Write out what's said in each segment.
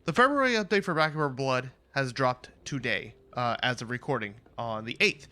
The February update for Back Rubber Blood has dropped today, as of recording on the 8th.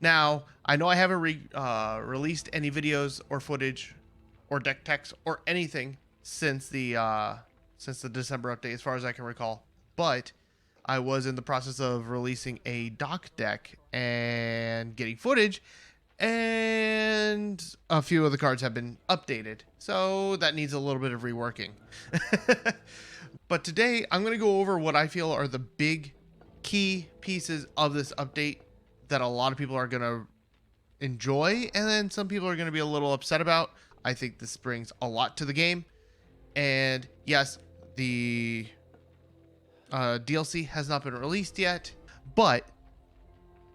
Now, I know I haven't released any videos or footage or deck text or anything since the December update, as far as I can recall, but I was in the process of releasing a doc deck and getting footage, and a few of the cards have been updated, so that needs a little bit of reworking. But today I'm going to go over what I feel are the big key pieces of this update that a lot of people are going to enjoy, and then some people are going to be a little upset about. I think this brings a lot to the game, and yes, the DLC has not been released yet, but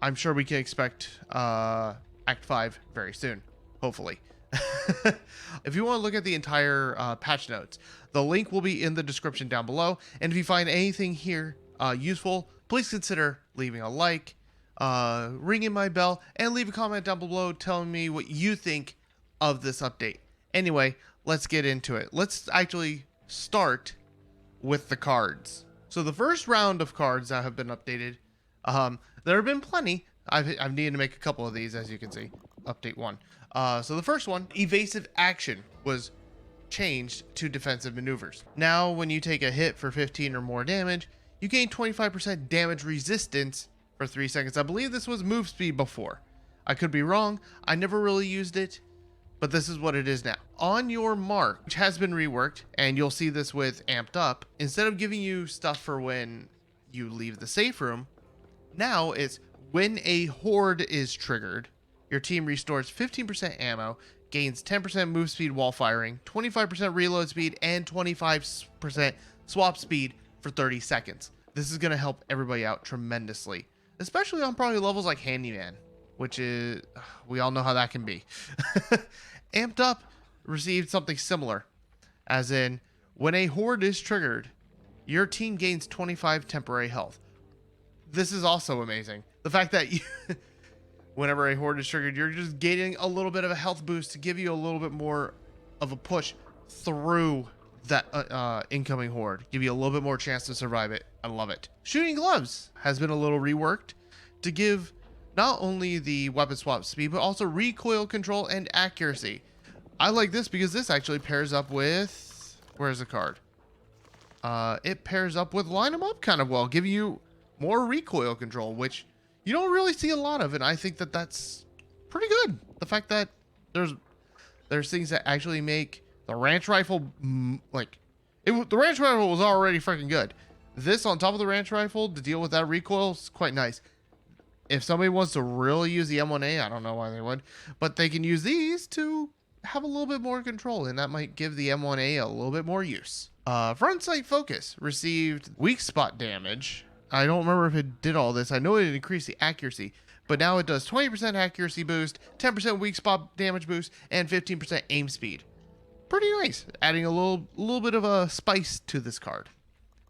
I'm sure we can expect Act 5 very soon, hopefully. If you want to look at the entire patch notes, the link will be in the description down below, and if you find anything here useful, please consider leaving a like, ringing my bell, and leave a comment down below telling me what you think of this update. Anyway, let's get into it. Let's actually start with the cards. So the first round of cards that have been updated, there have been plenty. I've needed to make a couple of these, as you can see. Update 1. So the first one, evasive action, was changed to defensive maneuvers. Now, when you take a hit for 15 or more damage, you gain 25% damage resistance for 3 seconds. I believe this was move speed before. I could be wrong. I never really used it, but this is what it is now. On your mark, which has been reworked, and you'll see this with Amped Up, instead of giving you stuff for when you leave the safe room, now it's when a horde is triggered, your team restores 15% ammo, gains 10% move speed while firing, 25% reload speed, and 25% swap speed for 30 seconds. This is going to help everybody out tremendously, especially on probably levels like Handyman, which is, we all know how that can be. Amped Up received something similar, as in, when a horde is triggered, your team gains 25 temporary health. This is also amazing. The fact that you, whenever a horde is triggered, you're just gaining a little bit of a health boost to give you a little bit more of a push through that incoming horde. Give you a little bit more chance to survive it. I love it. Shooting Gloves has been a little reworked to give not only the weapon swap speed, but also recoil control and accuracy. I like this because this actually pairs up with, where's the card? It pairs up with Line 'em Up kind of well, giving you more recoil control, which you don't really see a lot of, and I think that that's pretty good. The fact that there's things that actually make the ranch rifle the ranch rifle was already freaking good. This on top of the ranch rifle to deal with that recoil is quite nice. If somebody wants to really use the M1A, I don't know why they would, but they can use these to have a little bit more control, and that might give the M1A a little bit more use. Front sight focus received weak spot damage. I don't remember if it did all this. I know it increased the accuracy, but now it does 20% accuracy boost, 10% weak spot damage boost, and 15% aim speed. Pretty nice, adding a little bit of a spice to this card.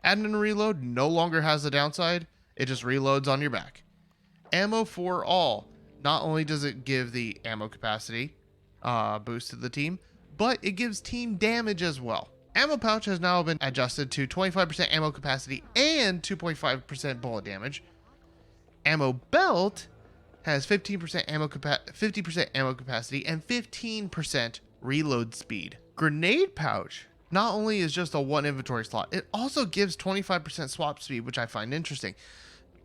Add and reload no longer has the downside. It just reloads on your back. Ammo for all. Not only does it give the ammo capacity boost to the team, but it gives team damage as well. Ammo pouch has now been adjusted to 25% ammo capacity and 2.5% bullet damage. Ammo belt has 50% ammo capacity and 15% reload speed. Grenade pouch not only is just a 1 inventory slot, it also gives 25% swap speed, which I find interesting.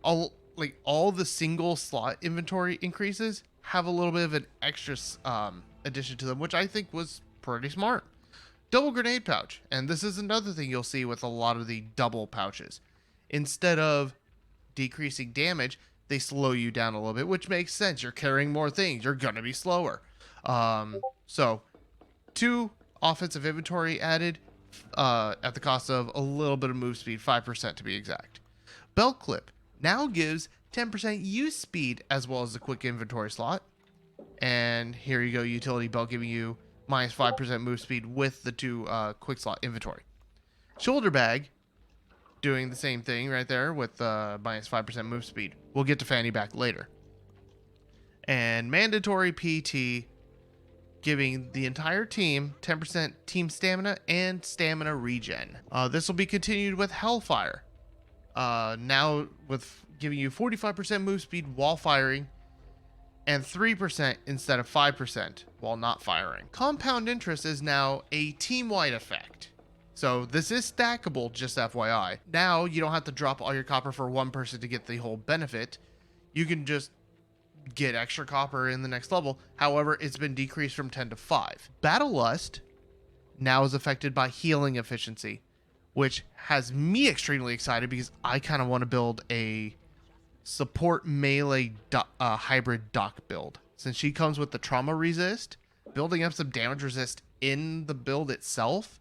All the single slot inventory increases have a little bit of an extra addition to them, which I think was pretty smart. Double grenade pouch, and this is another thing you'll see with a lot of the double pouches. Instead of decreasing damage, they slow you down a little bit, which makes sense. You're carrying more things, you're gonna be slower. So 2 offensive inventory added at the cost of a little bit of move speed, 5% to be exact. Belt clip now gives 10% use speed as well as the quick inventory slot. And here you go, utility belt giving you minus 5% move speed with the 2 quick slot inventory. Shoulder bag doing the same thing right there with minus 5% move speed. We'll get to fanny pack later. And mandatory PT giving the entire team 10% team stamina and stamina regen. This will be continued with Hellfire. Now with giving you 45% move speed while firing and 3% instead of 5% while not firing. Compound Interest is now a team-wide effect. So this is stackable, just FYI. Now you don't have to drop all your copper for one person to get the whole benefit. You can just get extra copper in the next level. However, it's been decreased from 10 to 5. Battle Lust now is affected by healing efficiency, which has me extremely excited because I kind of want to build a support melee hybrid doc build. Since she comes with the trauma resist, building up some damage resist in the build itself,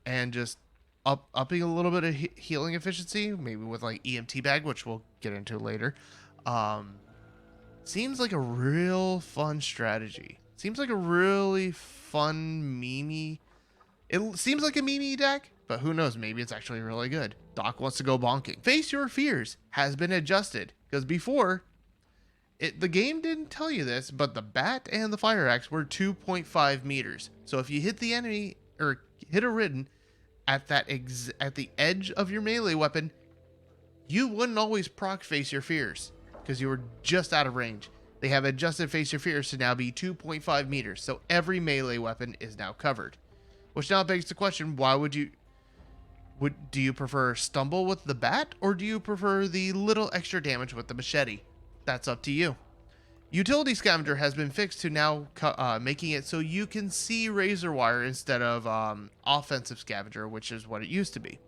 and just upping a little bit of healing efficiency, maybe with like EMT bag, which we'll get into later. Seems like a real fun strategy. Seems like a really fun meme. It seems like a meme deck, but who knows? Maybe it's actually really good. Doc wants to go bonking. Face Your Fears has been adjusted because before, the game didn't tell you this, but the bat and the fire axe were 2.5 meters. So if you hit the enemy or hit a ridden at the edge of your melee weapon, you wouldn't always proc Face Your Fears because you were just out of range. They have adjusted Face Your Fears to now be 2.5 meters. So every melee weapon is now covered. Which now begs the question, why do you prefer stumble with the bat, or do you prefer the little extra damage with the machete? That's up to you. Utility Scavenger has been fixed to now making it so you can see Razor Wire instead of Offensive Scavenger, which is what it used to be.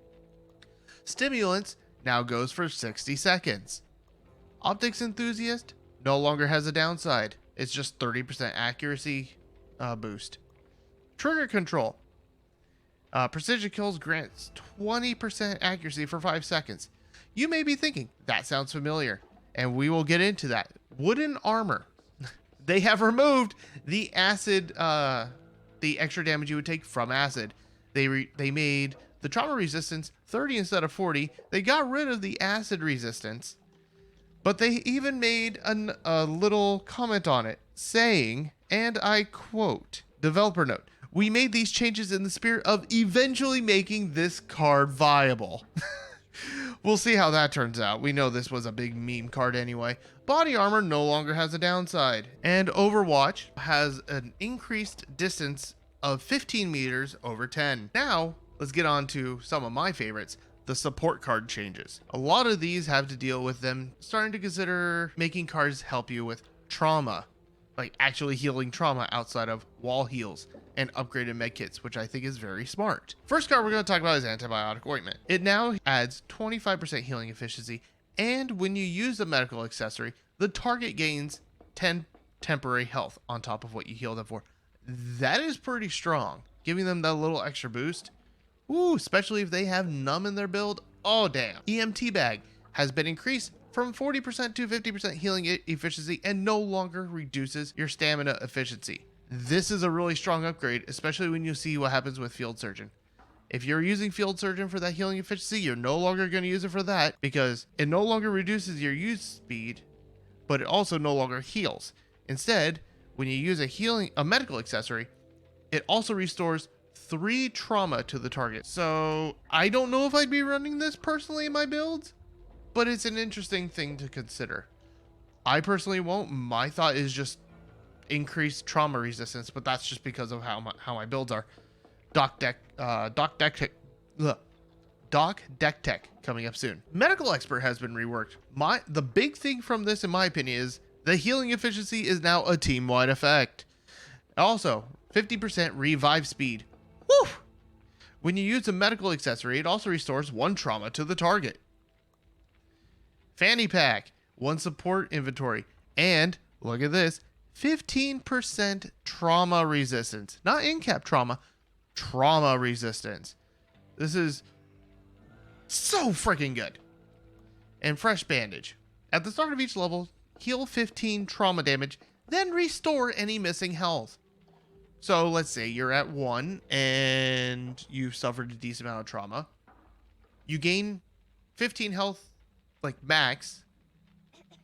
Stimulants now goes for 60 seconds. Optics Enthusiast no longer has a downside. It's just 30% accuracy boost. Trigger Control. Precision Kills grants 20% accuracy for 5 seconds. You may be thinking, that sounds familiar, and we will get into that. Wooden Armor. They have removed the acid, the extra damage you would take from acid. They made the trauma resistance 30 instead of 40. They got rid of the acid resistance, but they even made a little comment on it saying, and I quote, developer note, "We made these changes in the spirit of eventually making this card viable." We'll see how that turns out. We know this was a big meme card anyway. Body Armor no longer has a downside. And Overwatch has an increased distance of 15 meters over 10. Now, let's get on to some of my favorites. The support card changes. A lot of these have to deal with them starting to consider making cards help you with trauma. Like actually healing trauma outside of wall heals and upgraded medkits, which I think is very smart. First card we're going to talk about is Antibiotic Ointment. It now adds 25% healing efficiency, and when you use the medical accessory, the target gains 10 temporary health on top of what you heal them for. That is pretty strong, giving them that little extra boost. Ooh, especially if they have numb in their build. Oh, damn. EMT bag has been increased from 40% to 50% healing efficiency and no longer reduces your stamina efficiency. This is a really strong upgrade, especially when you see what happens with Field Surgeon. If you're using Field Surgeon for that healing efficiency, you're no longer going to use it for that because it no longer reduces your use speed, but it also no longer heals. Instead, when you use a medical accessory, it also restores 3 trauma to the target. So I don't know if I'd be running this personally in my builds, but it's an interesting thing to consider. I personally won't. My thought is just increased trauma resistance, but that's just because of how my builds are. Doc Deck Tech coming up soon. Medical Expert has been reworked. The big thing from this, in my opinion, is the healing efficiency is now a team-wide effect. Also, 50% revive speed. Woo! When you use a medical accessory, it also restores 1 trauma to the target. Fanny Pack, 1 support inventory, and look at this, 15% trauma resistance. Not in-cap trauma resistance. This is so freaking good. And Fresh Bandage. At the start of each level, heal 15 trauma damage, then restore any missing health. So let's say you're at 1 and you've suffered a decent amount of trauma. You gain 15 health, like max,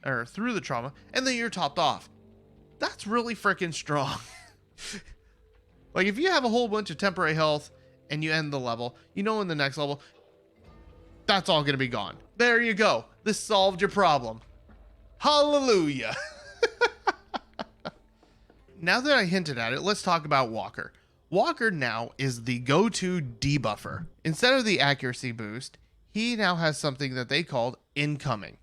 or through the trauma, and then you're topped off. That's really freaking strong. Like, if you have a whole bunch of temporary health and you end the level, you know in the next level, that's all going to be gone. There you go. This solved your problem. Hallelujah. Now that I hinted at it, let's talk about Walker. Walker now is the go-to debuffer. Instead of the accuracy boost, he now has something that they called incoming,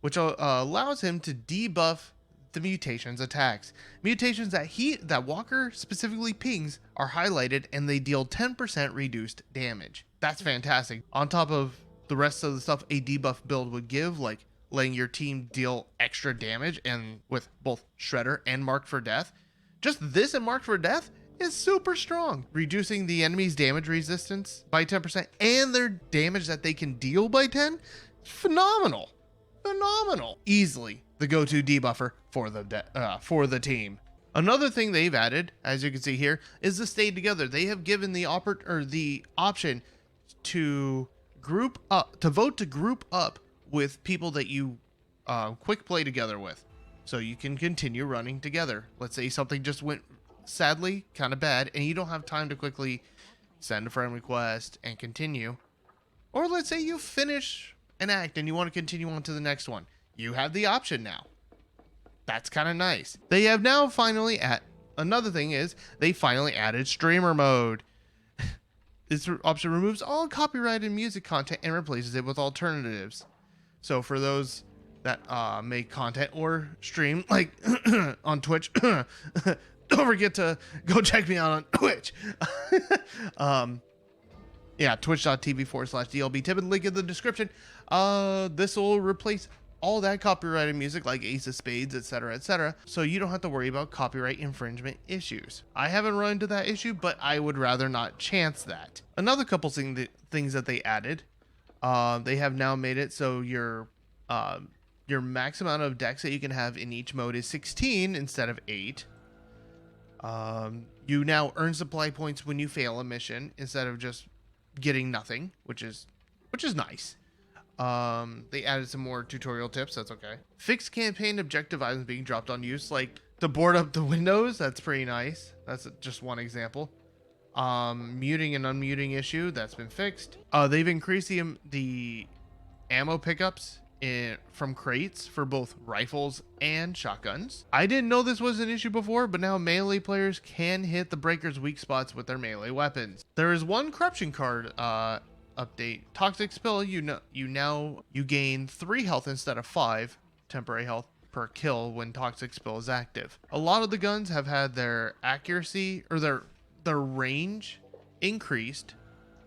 which allows him to debuff the mutations attacks. Mutations that Walker specifically pings are highlighted and they deal 10% reduced damage. That's fantastic. On top of the rest of the stuff a debuff build would give, like letting your team deal extra damage, and with both Shredder and Marked for Death. Just this and Marked for Death is super strong. Reducing the enemy's damage resistance by 10% and their damage that they can deal by 10. Phenomenal. Phenomenal. Easily the go-to debuffer for the team. Another thing they've added, as you can see here, is the stay together. They have given the option to vote to group up with people that you quick play together with, so you can continue running together. Let's say something just went sadly kind of bad and you don't have time to quickly send a friend request and continue, or let's say you finish an act and you want to continue on to the next one. You have the option now. That's kind of nice. They have now finally another thing is they finally added streamer mode. This option removes all copyrighted music content and replaces it with alternatives. So for those that make content or stream, like on Twitch, don't forget to go check me out on Twitch. Yeah, twitch.tv/DLBTibbin, link in the description. This will replace all that copyrighted music like Ace of Spades, etc., so you don't have to worry about copyright infringement issues. I haven't run into that issue, but I would rather not chance that. Another couple things that they added, they have now made it so your max amount of decks that you can have in each mode is 16 instead of 8. You now earn supply points when you fail a mission instead of just getting nothing, which is nice. They added some more tutorial tips. That's okay. Fixed campaign objective items being dropped on use, like to board up the windows. That's pretty nice. That's just one example. Muting and unmuting issue, that's been fixed. They've increased the ammo pickups from crates for both rifles and shotguns. I didn't know this was an issue before, but now melee players can hit the breaker's weak spots with their melee weapons. There is one corruption card update. Toxic Spill, you gain 3 health instead of 5 temporary health per kill when Toxic Spill is active. A lot of the guns have had their accuracy or their range increased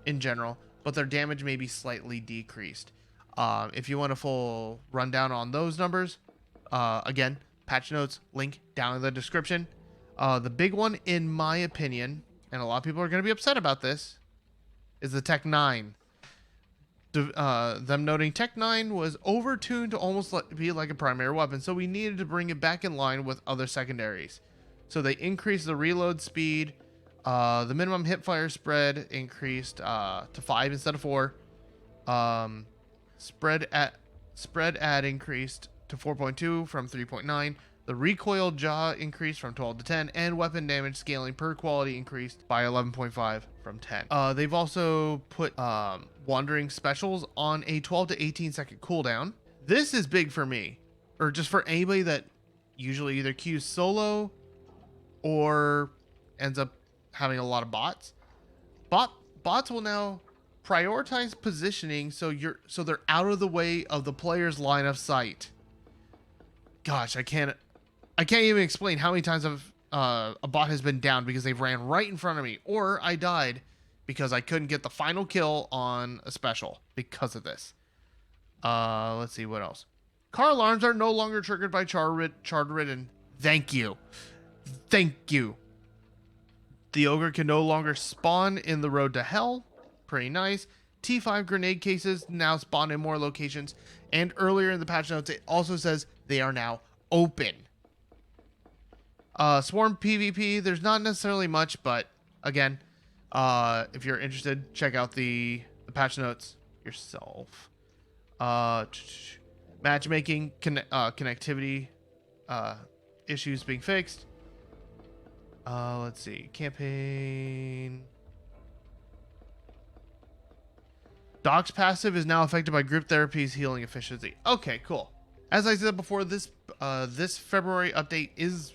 in general, but their damage may be slightly decreased. If you want a full rundown on those numbers, again, patch notes, link down in the description. The big one, in my opinion, and a lot of people are going to be upset about this, is the Tech 9. Them noting Tech 9 was overtuned to almost be like a primary weapon, so we needed to bring it back in line with other secondaries. So they increased the reload speed, the minimum hipfire spread increased to 5 instead of 4. Spread add increased to 4.2 from 3.9. The recoil jaw increased from 12 to 10, and weapon damage scaling per quality increased by 11.5 from 10. They've also put wandering specials on a 12 to 18 second cooldown. This is big for me, or just for anybody that usually either queues solo or ends up having a lot of bots. Bots will now prioritize positioning so they're out of the way of the player's line of sight. Gosh, I can't even explain how many times a bot has been down because they ran right in front of me, or I died because I couldn't get the final kill on a special because of this. Let's see what else. Car alarms are no longer triggered by charred ridden. Thank you. The ogre can no longer spawn in the road to hell. Pretty nice. T5 grenade cases now spawn in more locations, and earlier in the patch notes it also says they are now open. Swarm PvP, there's not necessarily much, but again, if you're interested, check out the patch notes yourself. Matchmaking connectivity issues being fixed. Let's see. Campaign. Doc's passive is now affected by group therapy's healing efficiency. Okay, cool. As I said before, this February update is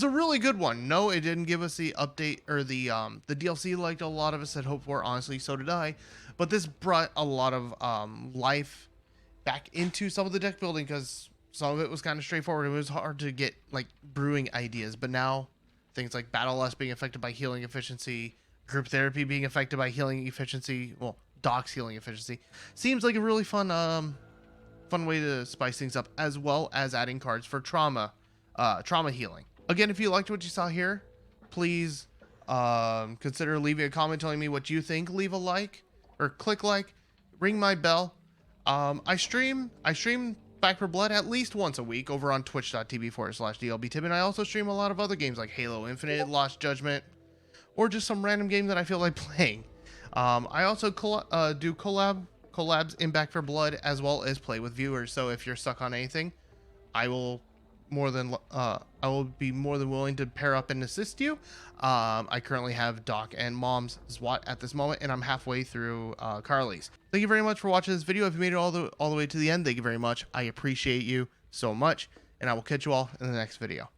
a really good one. No, it didn't give us the update or the DLC like a lot of us had hoped for. Honestly, so did I. But this brought a lot of life back into some of the deck building because some of it was kind of straightforward. It was hard to get like brewing ideas, but now things like Battle Lust being affected by healing efficiency, group therapy being affected by healing efficiency, well, Doc's healing efficiency, seems like a really fun way to spice things up, as well as adding cards for trauma healing. Again, if you liked what you saw here, please consider leaving a comment telling me what you think. Leave a like or click like, ring my bell. I stream Back for Blood at least once a week over on twitch.tv/DLBTibbin. I also stream a lot of other games like Halo Infinite, Lost Judgment, or just some random game that I feel like playing. I also do collabs in Back for Blood, as well as play with viewers. So if you're stuck on anything, I will be more than willing to pair up and assist you. I currently have Doc and Mom's SWAT at this moment, and I'm halfway through Carly's. Thank you very much for watching this video. If you made it all the way to the end, thank you very much. I appreciate you so much, and I will catch you all in the next video.